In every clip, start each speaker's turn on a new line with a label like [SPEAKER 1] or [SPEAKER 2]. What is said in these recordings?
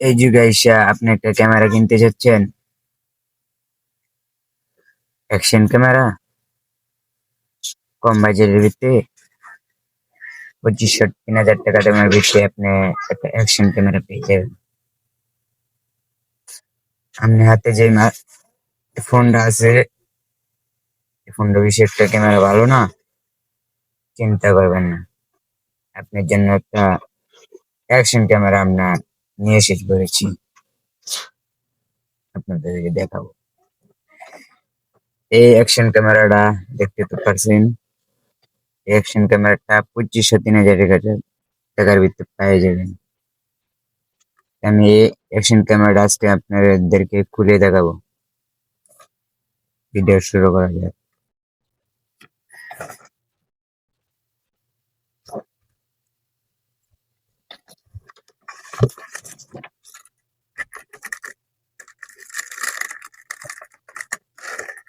[SPEAKER 1] এই যুগে আইসা আপনি একটা ক্যামেরা কিনতে চাচ্ছেন, অ্যাকশন ক্যামেরা কম বাজেটের ভিতরে 2500-3000 টাকা দামের ভিতরে আপনি একটা অ্যাকশন ক্যামেরা পেয়ে যাবেন। আপনি হাতে যে ফোনটা আছে, এই ফোনটা বেশি একটা ক্যামেরা ভালো না, চিন্তা করবেন না। আপনার জন্য একটা অ্যাকশন ক্যামেরা আমরা নিয়ে এসে করেছি, আপনাদেরকে দেখাবো। এই অ্যাকশন ক্যামেরাটা দেখতে তো পারছেন, এই অ্যাকশন ক্যামেরাটা 2500-3000 টাকার ভিতরে পেয়ে যাবেন। আমি এই অ্যাকশন ক্যামেরাটা আজকে আপনাদেরকে খুলে দেখাবো। ভিডিও শুরু করা যাক।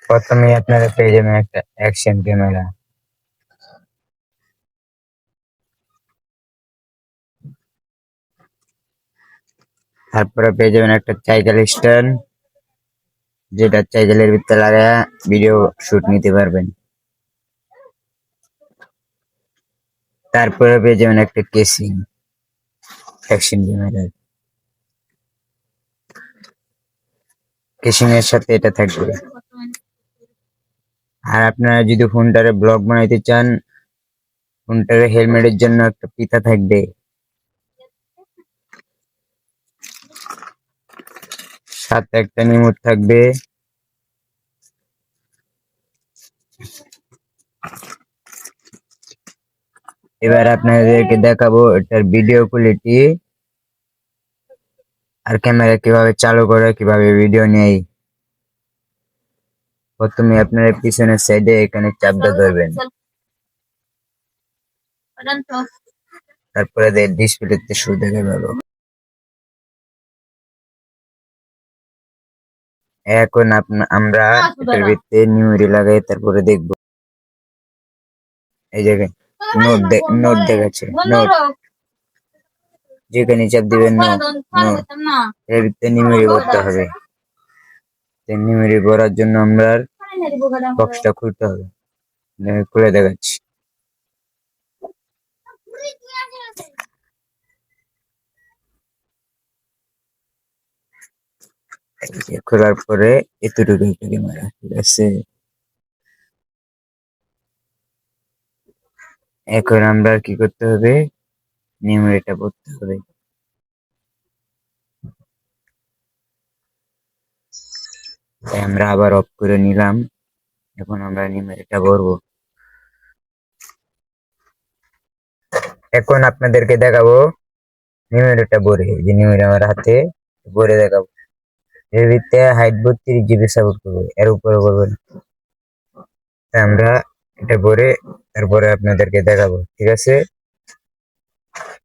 [SPEAKER 1] প্রথমে আপনারা পেয়ে যাবেন একটা অ্যাকশন ক্যামেরা, তারপরে পেয়ে যাবেন একটা সাইকেল স্ট্যান্ড, যেটা সাইকেলের ভিতরে লাগায়া ভিডিও শুট নিতে পারবেন। তারপরে পেয়ে যাবেন একটা কেসিং অ্যাকশন ক্যামেরার, কেসিং এর সাথে এটা থাকবে। আর আপনারা যদি ফোনটারে ব্লগ বানাইতে চান, ফোনটারে হেলমেটের জন্য একটা ফিতা থাকবে, সাথে একটা রিমোট থাকবে। এবার আপনাদেরকে দেখাবো এটার ভিডিও কোয়ালিটি আর ক্যামেরা কিভাবে চালু করে, কিভাবে ভিডিও নেয়। প্রথমে আপনার পিছনের সাইডে এখানে চাপটা ধরবেন, তারপরে ডিসপ্লেতে শো দেখে গেল। এখন আমরা এটার ভিতরে মেমোরি লাগাই তারপরে দেখবো। এই জায়গায় নোট দেখাচ্ছে, নোট যেখানে চাপ দিবেন নোট, এর ভিতরে মেমোরি ভরতে হবে। মেমোরি ভরার জন্য আমরা বক্সটা খুলতে হবে, খুলে দেখাচ্ছি। খোলার পরে এতটুকু একটা ক্যামেরা, ঠিক আছে। এখন আমরা কি করতে হবে, মেমোরিটা ভরতে হবে। তাই আমরা আবার অফ করে নিলাম। এখন আমরা মেমোরিটা ভরবো। এখন আপনাদেরকে দেখাবো মেমোরিটা ভরে, যে মেমোরি আমার হাতে ভরে দেখাবো। এর ভিতরে হাইট 32 GB সাপোর্ট করবে, এর উপরে করবে না। তাই আমরা এটা ভরে তারপরে আপনাদেরকে দেখাবো, ঠিক আছে।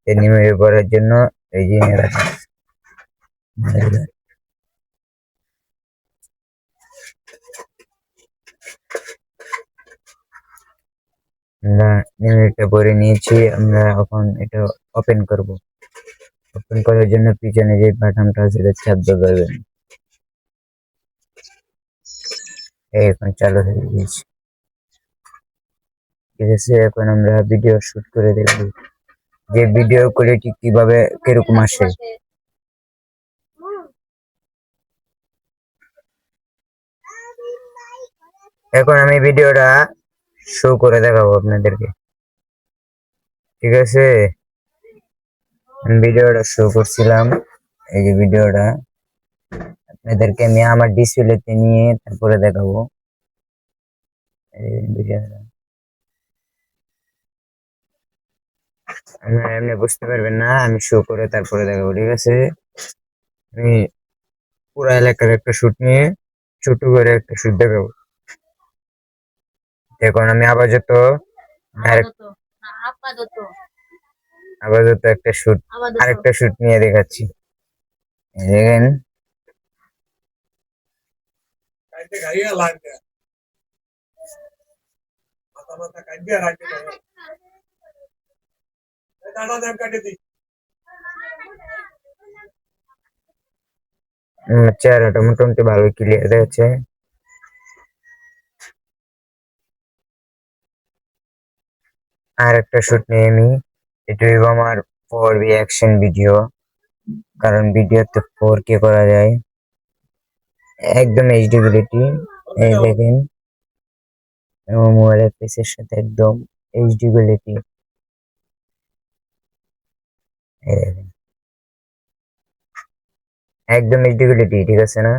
[SPEAKER 1] এই মেমোরি ভরার জন্য এই যে আমরা মেমোরিটা ভরে নিয়েছি। আমরা এখন এটা ওপেন করব। ওপেন করার জন্য পিছনে যে বাটনটা আছে এটা চাপ দেবেন। এখন চালু হয়ে গেছে, ঠিক আছে। এখন আমরা ভিডিও শুট করে দেখব যে ভিডিও কোয়ালিটি কিভাবে কিরকম আসে। এখন আমি ভিডিওটা শো করে দেখাবো আপনাদেরকে, ঠিক আছে। আমি ভিডিওটা শো করছিলাম, এই যে ভিডিওটা আপনাদেরকে আমি আমার ডিসপ্লেতে নিয়ে তারপরে দেখাবো। এই ভিডিওটা আপনারা এমনি বুঝতে পারবেন না, আমি শো করে তারপরে দেখাবো, ঠিক আছে। আমি পুরো এলাকার একটা শুট নিয়ে ছোট করে একটা শুট দেখাবো। এখন আমি আপাতত একটা শুট, আরেকটা শুট নিয়ে দেখাচ্ছি। দেখেন, চেহারাটা মোটামুটি ভালো ক্লিয়ার আছে। আর একটা শুট নিয়ে আমি, এটা হইব আমার 4 রিয়াকশন ভিডিও, কারণ ভিডিওতে 4K করা যায়, একদম এইচডি কোয়ালিটি। এই দেখেন আমার মোবাইলের পিসের সাথে একদম এইচডি কোয়ালিটি। একদম এইচডি কোয়ালিটি, ঠিক আছে না?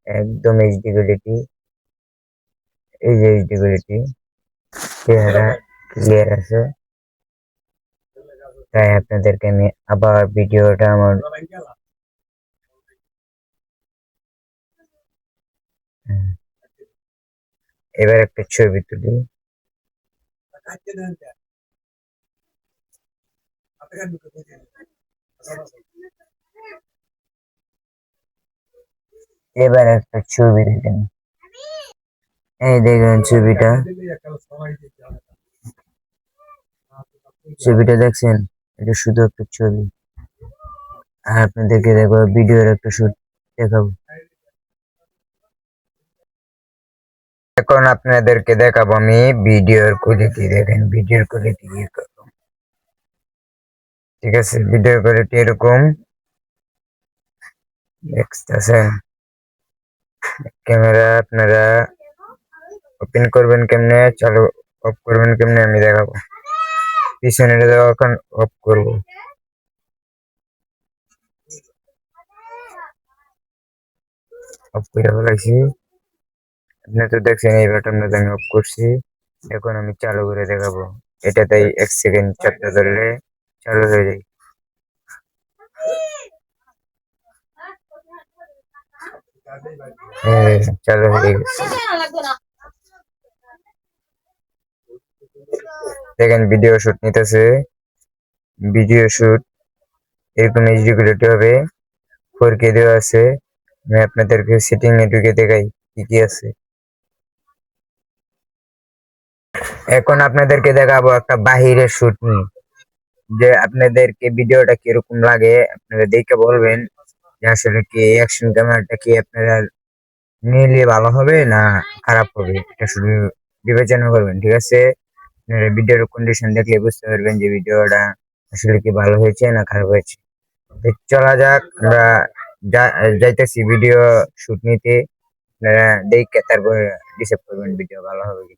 [SPEAKER 1] একদম এইচডি কোয়ালিটি। এই যে এইচডি কোয়ালিটি, চেহারা ক্লিয়ার আছে। তাই আপনাদেরকে আমি আবার ভিডিওটা আমার এবার একটা ছবি তুলি। এবার একটা ছবি দেখেন, এই দেখেন ছবিটা, ছবিটা দেখছেন? এটা শুধু একটা ছবি। আর আপনাদেরকে দেখো ভিডিওর একটা শুট দেখাবো। এখন আপনাদেরকে দেখাবো আমি ভিডিওর কোয়ালিটি। দেখেন ভিডিওর কোয়ালিটি কিরকম, ঠিক আছে? ভিডিওর কোয়ালিটি এরকম দেখতেছেন। ক্যামেরা আপনারা ওপেন করবেন কেমনে, চালু অফ করবেন কেমনে আমি দেখাবো। পিছনে এখন অফ করব। অফ করে ফেলাইছি। আপনি তো দেখছেন এই বাটনটা আমি অফ করছি। এখন আমি চালু করে দেখাবো। এটাতেই 1 সেকেন্ড চাপতে ধরলে চালু হয়ে যায়। চালু হয়ে গেছে। দেখেন ভিডিও শুট নিতেছে। ভিডিও শুট এরকম এইচডি কোয়ালিটি হবে, 4K দেওয়া আছে। আমি আপনাদেরকে সেটিং এ ঢুকে দেখাই কি কি আছে। এখন আপনাদেরকে দেখাবো একটা বাহিরের শুট নিয়ে, যে আপনাদেরকে ভিডিওটা কিরকম লাগে আপনারা দেখে বলবেন যে আসলে কি অ্যাকশন ক্যামেরাটা কি আপনারা নিলে ভালো হবে না খারাপ হবে, এটা শুধু বিবেচনা করবেন, ঠিক আছে? আপনারা ভিডিওর কন্ডিশন দেখলে বুঝতে পারবেন যে ভিডিওটা আসলে কি ভালো হয়েছে না খারাপ হয়েছে। তো চলা যাক, আমরা যাইতেছি ভিডিও শুট নিতে। আপনারা দেখে তারপর ডিসাইড করবেন ভিডিও ভালো হবে কি।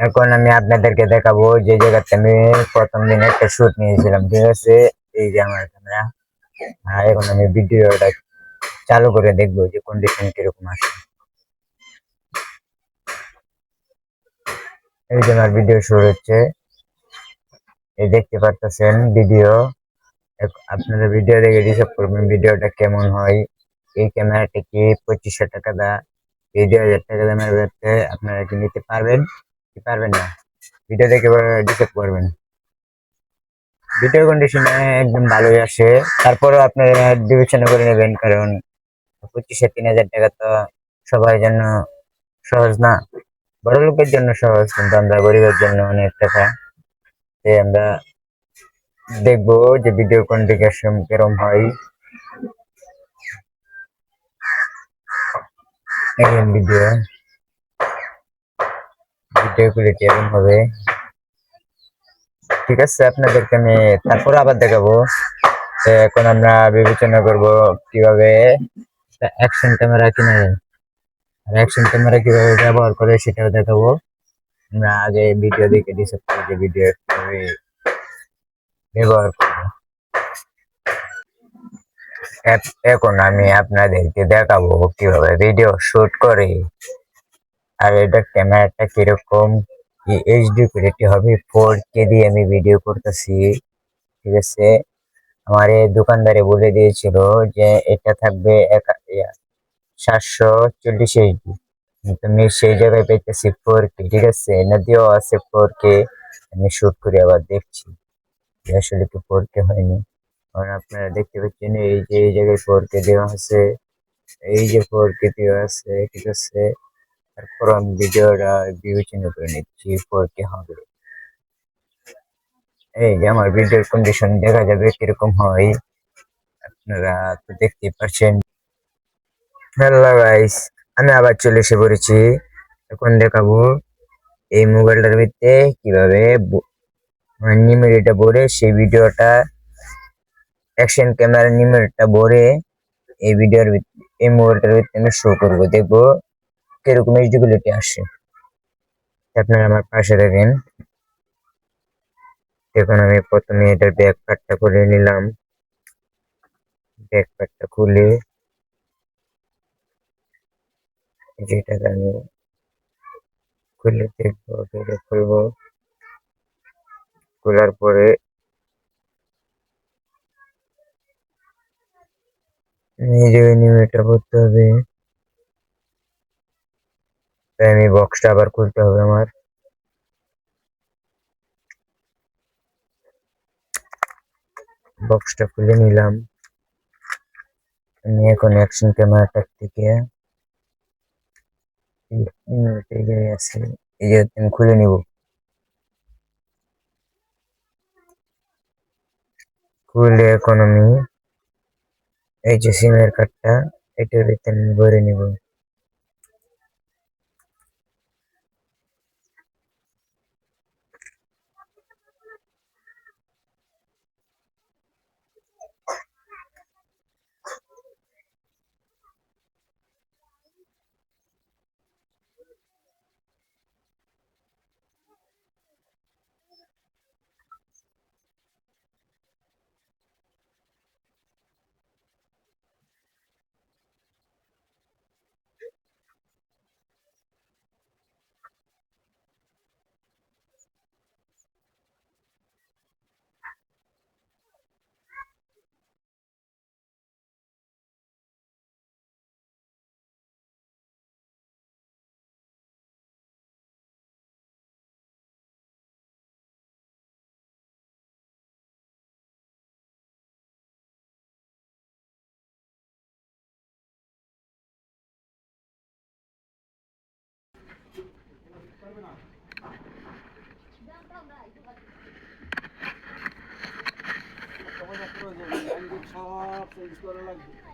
[SPEAKER 1] এখন আমি আপনাদেরকে দেখাবো যে জায়গাতে আমি প্রথম দিন একটা শুট নিয়েছিলাম, ঠিক আছে? এই যে আমার ক্যামেরা। আর এখন আমি ভিডিওটা চালু করে দেখবো যে কন্ডিশন কিরকম আসে। এই যে আমার ভিডিও শুরু হচ্ছে, এই দেখতে পারতেছেন ভিডিও। আপনারা ভিডিও দেখে হিসাব করবেন ভিডিওটা কেমন হয়। এই ক্যামেরাটা কি 2500 টাকা দা, এই 2000 টাকা দামের ব্যাগটা আপনারা কি নিতে পারবেন কি পারবেন না? ভিডিও দেখে হিসাব করবেন। ভিডিও কন্ডিশনে একদম ভালোই আসে, তারপরেও আপনারা বিবেচনা করে নেবেন, কারণ 2500 3000 টাকা তো সবার জন্য সহজ না। বড় লোকের জন্য সহজ, কিন্তু আমরা গরিবের জন্য অনেক টাকা। আমরা দেখবো যে ভিডিও কন্ডিশন কিরম হয়। এখন ভিডিও ভিডিও কোয়ালিটি এরকম হবে, ঠিক আছে? আপনাদেরকে আমি তারপরে আবার দেখাবো। এখন আমরা বিবেচনা করব কিভাবে অ্যাকশন ক্যামেরা কিনা যায়, আর অ্যাকশন ক্যামেরা কিভাবে ব্যবহার করে সেটাও দেখাবো। আমরা আগে ভিডিও দেখে ডিসাইড করি যে ভিডিও কিভাবে ব্যবহার করবো। এখন আমি আপনাদেরকে দেখাবো কিভাবে ভিডিও শুট করে। আর এটা ক্যামেরাটা কিরকম, এইচডি কোয়ালিটি হবে, 4K দিয়ে আমি ভিডিও করতেছি, ঠিক আছে? আমার এই দোকানদারে বলে দিয়েছিল যে এটা থাকবে 740 এইচডি, কিন্তু আমি সেই জায়গায় পেতেছি 4K, ঠিক আছে? নদীও আছে 4K। আমি শুট করে আবার দেখছি যে আসলে কি 4K হয়নি। কারণ আপনারা দেখতে পাচ্ছেন এই যে এই জায়গায় 4K দেওয়া আছে, এই যে 4K দেওয়া আছে, ঠিক আছে? তারপর আমি ভিডিওটা বিবেচনা করে নিচ্ছি 4K হবে। এই যে আমার ভিডিওর কন্ডিশন দেখা যাবে কিরকম হয়, আপনারা তো দেখতেই পাচ্ছেন। হ্যালো গাইস, আমি আবার চলে এসে পড়েছি। এখন দেখাবো এই মোবাইলটার ভিতরে কিভাবে নিমেরিটা ভরে সেই ভিডিওটা অ্যাকশন ক্যামেরা নিমেরিটা ভরে এই মোবাইলটার ভিতরে আমি শো করবো, দেখবো কিরকম এইচডি কোয়ালিটি আসে। আপনারা আমার পাশে থাকেন। দেখুন, আমি প্রথমে এটার ব্যাক পার্টটা খুলে নিলাম। ব্যাক পার্টটা খুলে যেটাকে আমি খুলে দেখবো, খুলবো। খোলার পরে এই যে নিমেরিটা ভরতে হবে, তাই আমি বক্সটা আবার খুলতে হবে আমার। বক্সটা খুলে নিলাম। আমি এখন অ্যাকশন ক্যামেরাটার থেকে এই যে আছে, এই যে আমি খুলে নিব। খুলে এখন আমি এই যে সিমের কার্ডটা এটার ভিতরে আমি ভরে নিব।
[SPEAKER 2] সব চেঞ্জ করা লাগবে।